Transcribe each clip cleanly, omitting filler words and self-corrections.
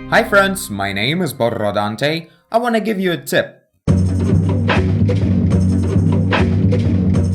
Hi friends, my name is Dante. I want to give you a tip.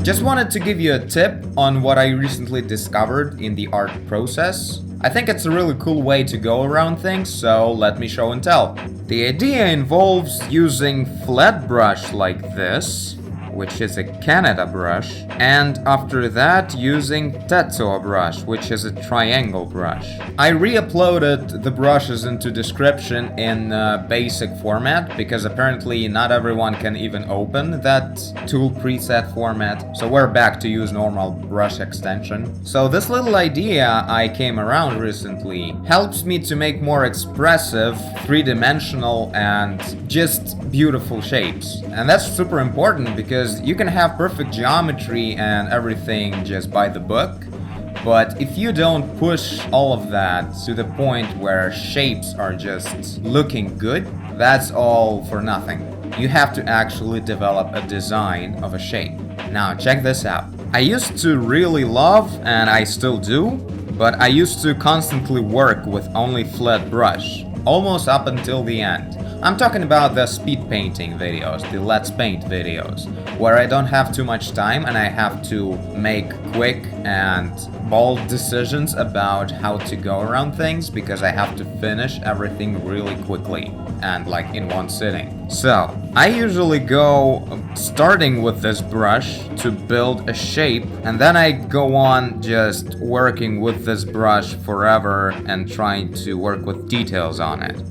Just wanted to give you a tip on what I recently discovered in the art process. I think it's a really cool way to go around things, so let me show and tell. The idea involves using flat brush like this, which is a Canada brush, and after that using Tetsuo brush, which is a triangle brush. I re-uploaded the brushes into description in basic format, because apparently not everyone can even open that tool preset format, so we're back to use normal brush extension. So this little idea I came around recently helps me to make more expressive, three-dimensional and just beautiful shapes. And that's super important because you can have perfect geometry and everything just by the book, but if you don't push all of that to the point where shapes are just looking good, that's all for nothing. You have to actually develop a design of a shape. Now check this out. I used to really love, and I still do, but I used to constantly work with only flat brush, almost up until the end. I'm talking about the speed painting videos, the Let's Paint videos, where I don't have too much time and I have to make quick and bold decisions about how to go around things because I have to finish everything really quickly and like in one sitting. So, I usually go starting with this brush to build a shape, and then I go on just working with this brush forever and trying to work with details on it.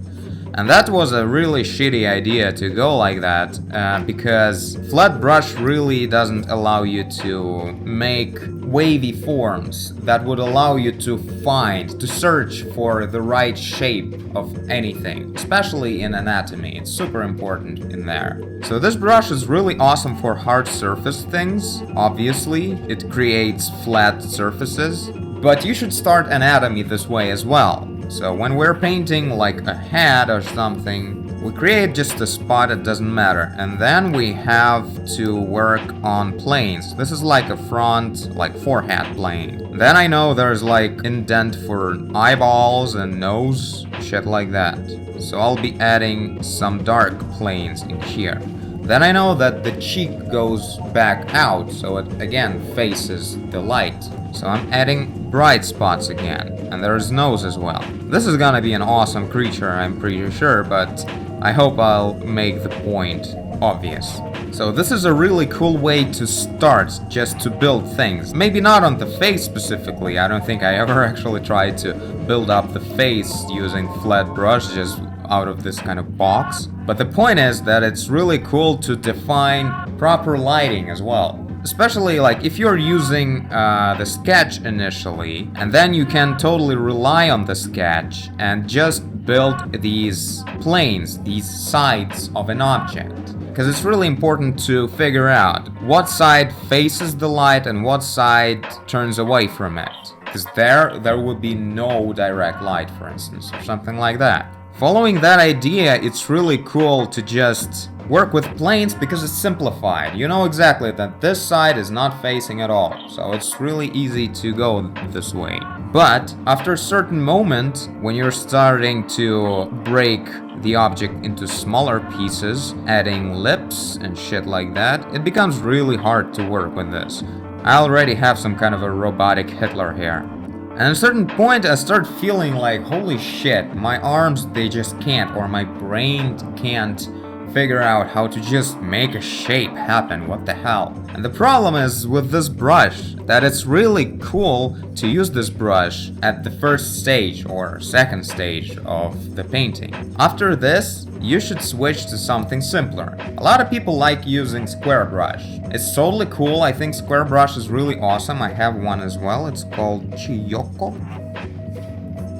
And that was a really shitty idea to go like that, because flat brush really doesn't allow you to make wavy forms that would allow you to search for the right shape of anything, especially in anatomy. It's super important in there. So this brush is really awesome for hard surface things, obviously. It creates flat surfaces, but you should start anatomy this way as well. So when we're painting like a head or something, we create just a spot, it doesn't matter. And then we have to work on planes. This is like a front, like forehead plane. Then I know there's like indent for eyeballs and nose, shit like that. So I'll be adding some dark planes in here. Then I know that the cheek goes back out, so it again faces the light. So I'm adding bright spots again, and there's nose as well. This is gonna be an awesome creature, I'm pretty sure, but I hope I'll make the point obvious. So this is a really cool way to start, just to build things. Maybe not on the face specifically, I don't think I ever actually tried to build up the face using flat brush just out of this kind of box. But the point is that it's really cool to define proper lighting as well. Especially like if you're using the sketch initially, and then you can totally rely on the sketch and just build these planes, these sides of an object. Because it's really important to figure out what side faces the light and what side turns away from it. Because there would be no direct light, for instance, or something like that. Following that idea, it's really cool to just work with planes because it's simplified. You know exactly that this side is not facing at all, so it's really easy to go this way. But after a certain moment, when you're starting to break the object into smaller pieces, adding lips and shit like that, it becomes really hard to work with this. I already have some kind of a robotic Hitler here. And at a certain point I start feeling like, holy shit, my arms, they just can't, or my brain can't figure out how to just make a shape happen, what the hell. And the problem is with this brush, that it's really cool to use this brush at the first stage or second stage of the painting. After this, you should switch to something simpler. A lot of people like using square brush. It's totally cool, I think square brush is really awesome, I have one as well, it's called Chiyoko.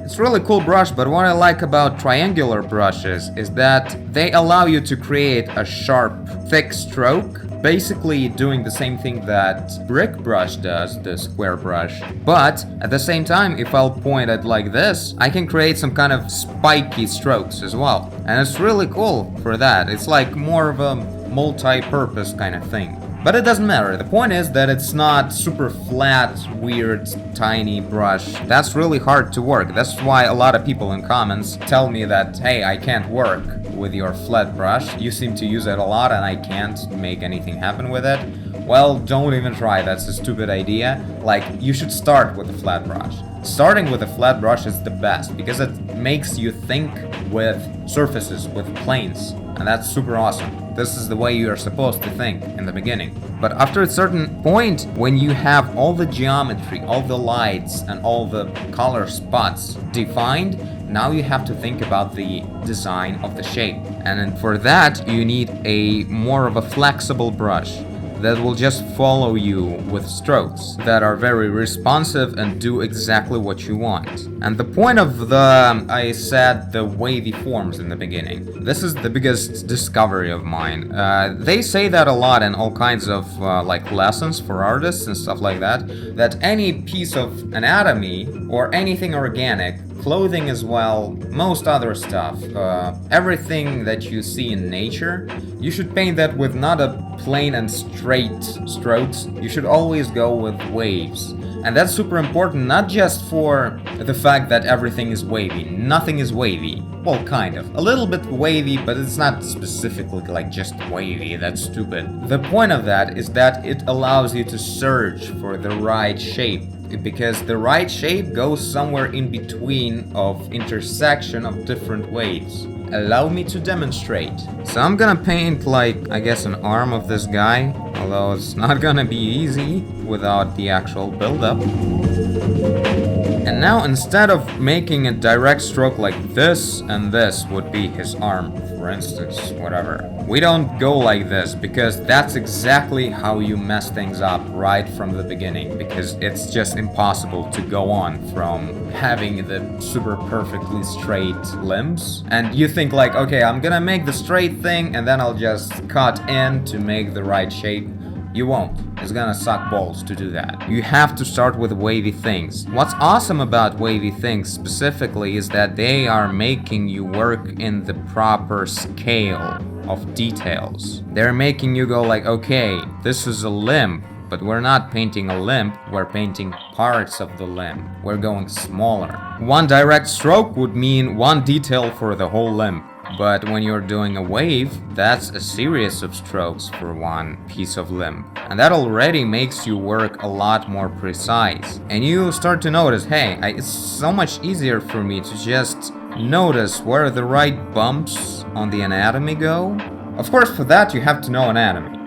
It's a really cool brush, but what I like about triangular brushes is that they allow you to create a sharp, thick stroke, basically doing the same thing that brick brush does, the square brush. But at the same time, if I'll point it like this, I can create some kind of spiky strokes as well. And it's really cool for that. It's like more of a multi-purpose kind of thing. But it doesn't matter. The point is that it's not super flat, weird, tiny brush. That's really hard to work. That's why a lot of people in comments tell me that, hey, I can't work with your flat brush. You seem to use it a lot and I can't make anything happen with it. Well, don't even try. That's a stupid idea. Like, you should start with a flat brush. Starting with a flat brush is the best because it makes you think with surfaces, with planes. And that's super awesome. This is the way you are supposed to think in the beginning. But after a certain point, when you have all the geometry, all the lights, and all the color spots defined, now you have to think about the design of the shape. And then for that, you need a more of a flexible brush that will just follow you with strokes that are very responsive and do exactly what you want. And the point of I said the wavy forms in the beginning. This is the biggest discovery of mine. They say that a lot in all kinds of like lessons for artists and stuff like that, that any piece of anatomy or anything organic, clothing as well, most other stuff, everything that you see in nature, you should paint that with not a plain and straight strokes. You should always go with waves. And that's super important, not just for the fact that everything is wavy. Nothing is wavy. Well, kind of. A little bit wavy, but it's not specifically like just wavy. That's stupid. The point of that is that it allows you to search for the right shape, because the right shape goes somewhere in between of intersection of different waves. Allow me to demonstrate. So I'm gonna paint like, I guess, an arm of this guy, although it's not gonna be easy without the actual build-up. And now instead of making a direct stroke like this, and this would be his arm, for instance, whatever. We don't go like this, because that's exactly how you mess things up right from the beginning, because it's just impossible to go on from having the super perfectly straight limbs. And you think like, okay, I'm gonna make the straight thing, and then I'll just cut in to make the right shape. You won't. It's gonna suck balls to do that. You have to start with wavy things. What's awesome about wavy things specifically is that they are making you work in the proper scale of details. They're making you go like, okay, this is a limb, but we're not painting a limb, we're painting parts of the limb. We're going smaller. One direct stroke would mean one detail for the whole limb. But when you're doing a wave, that's a series of strokes for one piece of limb. And that already makes you work a lot more precise. And you start to notice, hey, it's so much easier for me to just notice where the right bumps on the anatomy go. Of course, for that you have to know anatomy.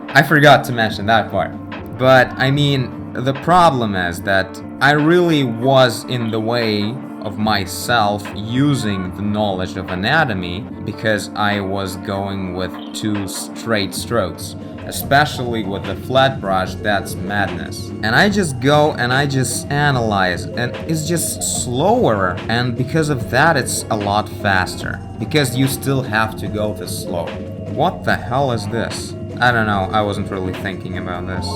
I forgot to mention that part. But I mean, the problem is that I really was in the way of myself using the knowledge of anatomy because I was going with too straight strokes. Especially with the flat brush, that's madness. And I just go and I just analyze, and it's just slower, and because of that it's a lot faster. Because you still have to go this slow. What the hell is this? I don't know, I wasn't really thinking about this.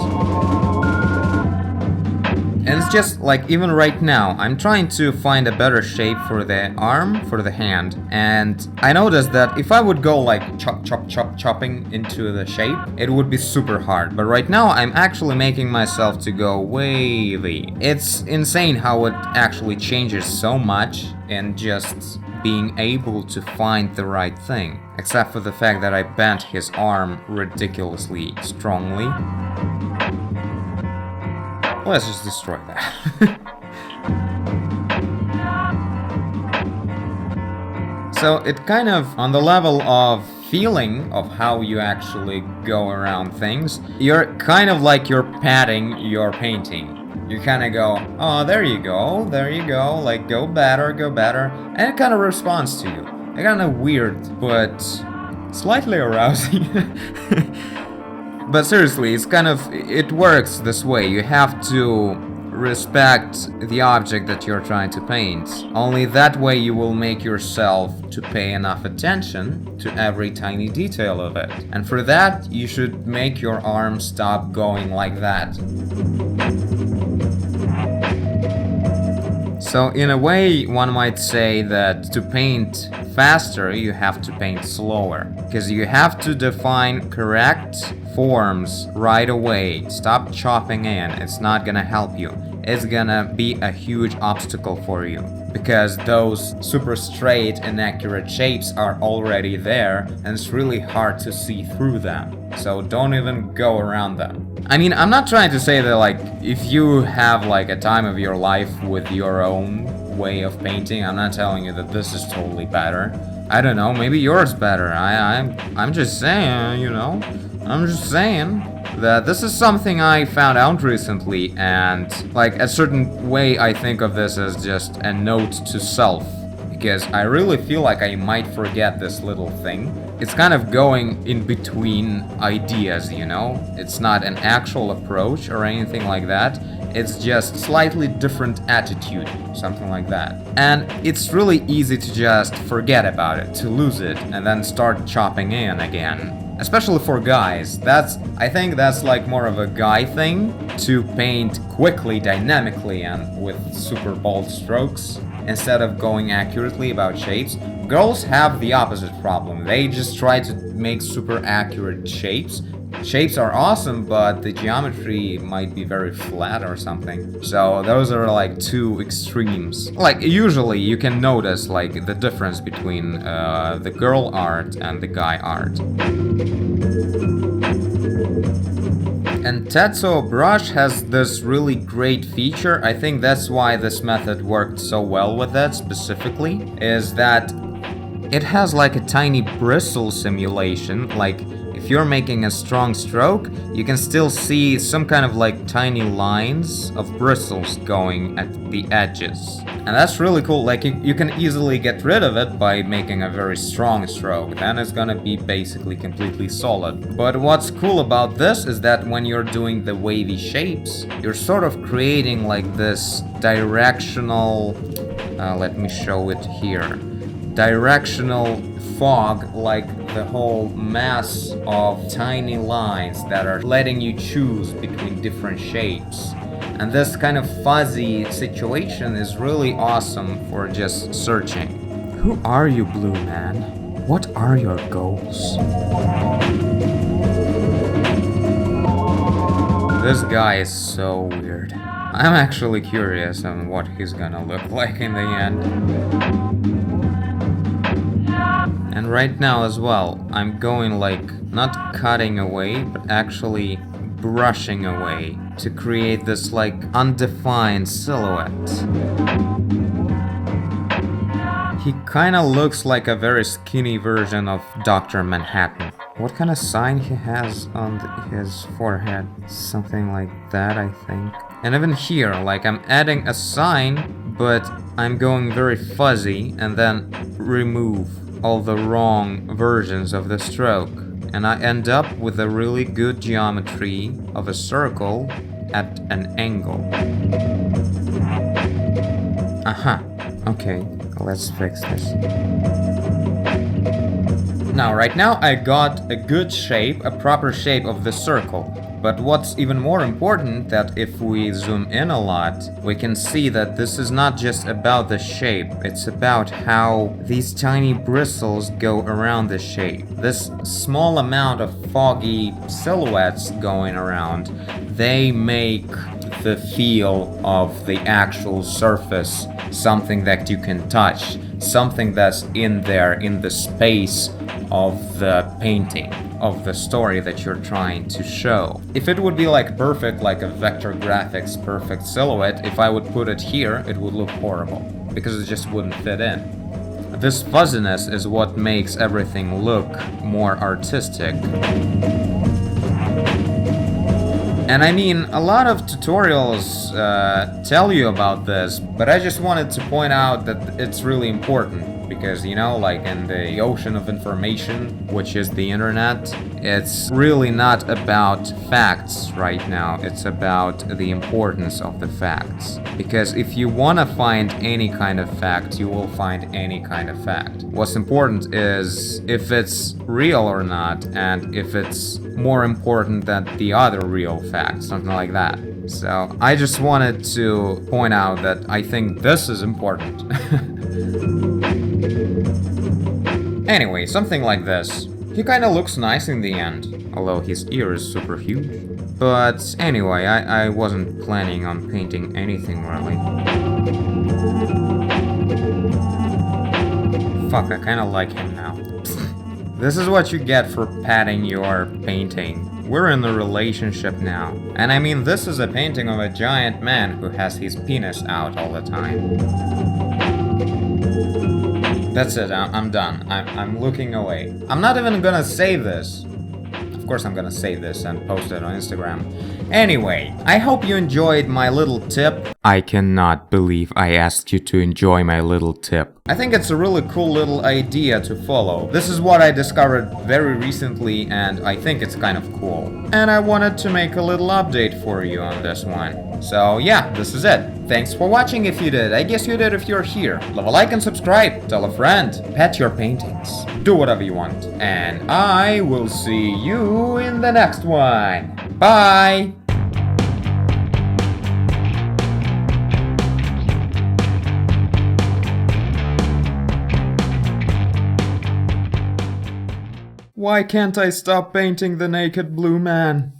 And it's just like, even right now, I'm trying to find a better shape for the arm, for the hand. And I noticed that if I would go like chopping into the shape, it would be super hard. But right now, I'm actually making myself to go wavy. It's insane how it actually changes so much in just being able to find the right thing. Except for the fact that I bent his arm ridiculously strongly. Let's just destroy that. So it kind of, on the level of feeling of how you actually go around things, you're kind of like you're patting your painting. You kind of go, oh, there you go, like go better, and it kind of responds to you. It's kind of weird, but slightly arousing. But seriously, it's kind of, it works this way. You have to respect the object that you're trying to paint. Only that way you will make yourself to pay enough attention to every tiny detail of it. And for that, you should make your arm stop going like that. So in a way, one might say that to paint faster, you have to paint slower. Because you have to define correct forms right away. Stop chopping in, it's not gonna help you. It's gonna be a huge obstacle for you. Because those super straight and accurate shapes are already there, and it's really hard to see through them. So don't even go around them. I mean, I'm not trying to say that, like, if you have, like, a time of your life with your own way of painting, I'm not telling you that this is totally better. I don't know, maybe yours better. I'm just saying, you know? I'm just saying that this is something I found out recently, and, like, a certain way I think of this as just a note to self. Because I really feel like I might forget this little thing. It's kind of going in between ideas, you know? It's not an actual approach or anything like that. It's just slightly different attitude, something like that. And it's really easy to just forget about it, to lose it, and then start chopping in again. Especially for guys. I think that's like more of a guy thing, to paint quickly, dynamically, and with super bold strokes, instead of going accurately about shapes. Girls have the opposite problem. They just try to make super accurate shapes. Shapes are awesome, but the geometry might be very flat or something. So those are like two extremes. Like, usually you can notice like the difference between the girl art and the guy art. And Tetsuo brush has this really great feature. I think that's why this method worked so well with it specifically, is that it has like a tiny bristle simulation. Like, if you're making a strong stroke, you can still see some kind of like tiny lines of bristles going at the edges. And that's really cool. Like, you can easily get rid of it by making a very strong stroke. Then it's gonna be basically completely solid. But what's cool about this is that when you're doing the wavy shapes, you're sort of creating like this directional, let me show it here, directional fog, like the whole mass of tiny lines that are letting you choose between different shapes. And this kind of fuzzy situation is really awesome for just searching. Who are you, Blue Man? What are your goals? This guy is so weird. I'm actually curious on what he's gonna look like in the end. And right now as well, I'm going like, not cutting away, but actually brushing away to create this like undefined silhouette. He kinda looks like a very skinny version of Dr. Manhattan. What kind of sign he has on his forehead? Something like that, I think. And even here, like, I'm adding a sign, but I'm going very fuzzy and then remove all the wrong versions of the stroke. And I end up with a really good geometry of a circle at an angle. Aha, okay, let's fix this. Now, right now I got a good shape, a proper shape of the circle. But what's even more important, that if we zoom in a lot, we can see that this is not just about the shape, it's about how these tiny bristles go around the shape. This small amount of foggy silhouettes going around, they make the feel of the actual surface something that you can touch, something that's in there, in the space of the painting, of the story that you're trying to show. If it would be like perfect, like a vector graphics perfect silhouette, if I would put it here, it would look horrible, because it just wouldn't fit in. This fuzziness is what makes everything look more artistic. And I mean, a lot of tutorials tell you about this, but I just wanted to point out that it's really important. because, you know, like in the ocean of information, which is the internet, it's really not about facts right now, it's about the importance of the facts. Because if you want to find any kind of fact, you will find any kind of fact. What's important is if it's real or not, and if it's more important than the other real facts, something like that. So I just wanted to point out that I think this is important. Anyway, something like this. He kinda looks nice in the end, although his ear is super huge. But anyway, I wasn't planning on painting anything really. Fuck, I kinda like him now. This is what you get for padding your painting. We're in a relationship now. And I mean, this is a painting of a giant man who has his penis out all the time. That's it, I'm done. I'm looking away. I'm not even gonna save this. Of course I'm gonna save this and post it on Instagram. Anyway, I hope you enjoyed my little tip. I cannot believe I asked you to enjoy my little tip. I think it's a really cool little idea to follow. This is what I discovered very recently and I think it's kind of cool. And I wanted to make a little update for you on this one. So yeah, this is it. Thanks for watching if you did. I guess you did if you're here. Leave a like and subscribe. Tell a friend. Pet your paintings. Do whatever you want. And I will see you in the next one. Bye! Why can't I stop painting the naked blue man?